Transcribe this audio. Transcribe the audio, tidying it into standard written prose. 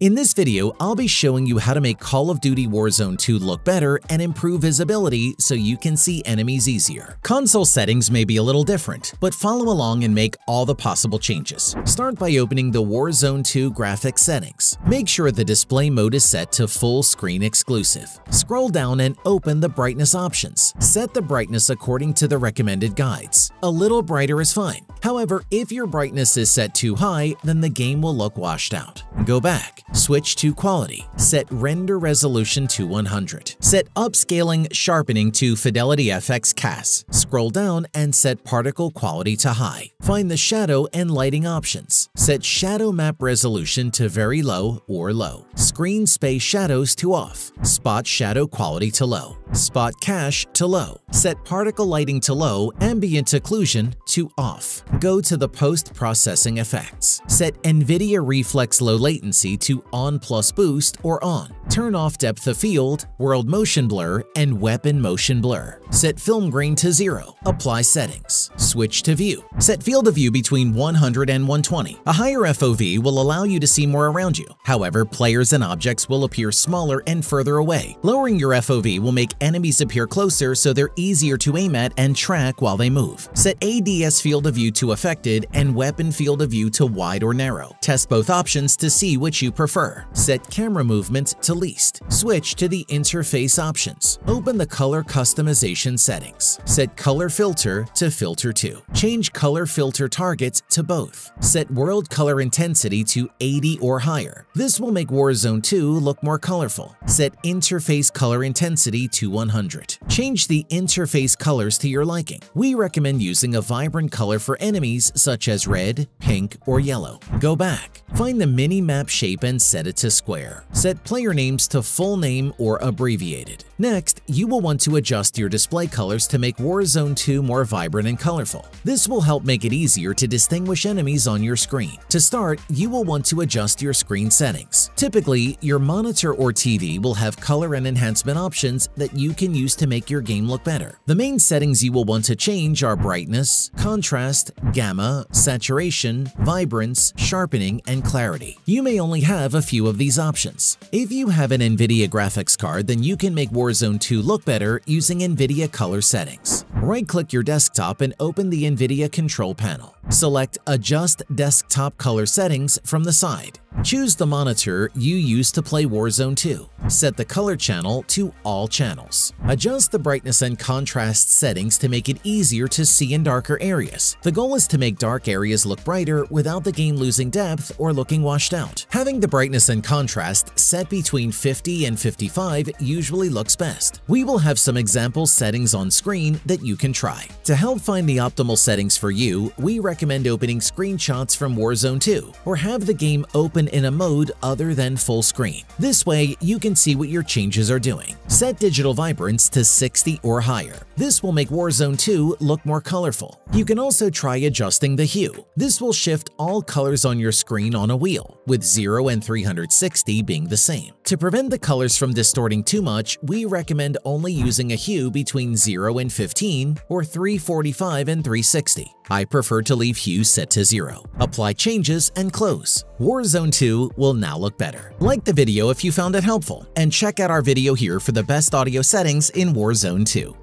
In this video, I'll be showing you how to make Call of Duty Warzone 2 look better and improve visibility so you can see enemies easier. Console settings may be a little different, but follow along and make all the possible changes. Start by opening the Warzone 2 graphics settings. Make sure the display mode is set to full screen exclusive. Scroll down and open the brightness options. Set the brightness according to the recommended guides. A little brighter is fine. However, if your brightness is set too high, then the game will look washed out. Go back. Switch to quality. Set render resolution to 100. Set upscaling sharpening to Fidelity FX CAS. Scroll down and set particle quality to high. Find the shadow and lighting options. Set shadow map resolution to very low or low. Screen space shadows to off. Spot shadow quality to low. Spot cache to low. Set particle lighting to low, ambient occlusion to off. Go to the post-processing effects. Set NVIDIA Reflex Low Latency to on plus boost or on. Turn off depth of field, world motion blur, and weapon motion blur. Set film grain to 0. Apply settings. Switch to view. Set field of view between 100 and 120. A higher FOV will allow you to see more around you. However, players and objects will appear smaller and further away. Lowering your FOV will make enemies appear closer so they're easier to aim at and track while they move. Set ADS field of view to affected and weapon field of view to wide or narrow. Test both options to see which you prefer. Set camera movement to least. Switch to the interface options. Open the color customization settings. Set color filter to filter to. Change color filter targets to both. Set world color intensity to 80 or higher. This will make Warzone 2 look more colorful. Set interface color intensity to 100. Change the interface colors to your liking. We recommend using a vibrant color for enemies such as red, pink, or yellow. Go back. Find the mini-map shape and set it to square. Set player names to full name or abbreviated. Next, you will want to adjust your display colors to make Warzone 2 more vibrant and colorful. This will help make it easier to distinguish enemies on your screen. To start, you will want to adjust your screen settings. Typically, your monitor or TV will have color and enhancement options that you can use to make your game look better. The main settings you will want to change are brightness, contrast, gamma, saturation, vibrance, sharpening, and clarity. You may only have a few of these options. If you have an NVIDIA graphics card, then you can make Warzone 2 look better using NVIDIA color settings. Right-click your desktop and open the NVIDIA control panel. Select Adjust Desktop Color Settings from the side. Choose the monitor you use to play Warzone 2. Set the color channel to all channels. Adjust the brightness and contrast settings to make it easier to see in darker areas. The goal is to make dark areas look brighter without the game losing depth or looking washed out. Having the brightness and contrast set between 50 and 55 usually looks best. We will have some example settings on screen that you can try. To help find the optimal settings for you, we recommend opening screenshots from Warzone 2 or have the game open in a mode other than full screen. This way, you can see what your changes are doing. Set digital vibrance to 60 or higher. This will make Warzone 2 look more colorful. You can also try adjusting the hue. This will shift all colors on your screen on a wheel, with 0 and 360 being the same. To prevent the colors from distorting too much, we recommend only using a hue between 0 and 15 or 345 and 360. I prefer to leave hue set to 0. Apply changes and close. Warzone 2 will now look better. Like the video if you found it helpful, and check out our video here for the best audio settings in Warzone 2.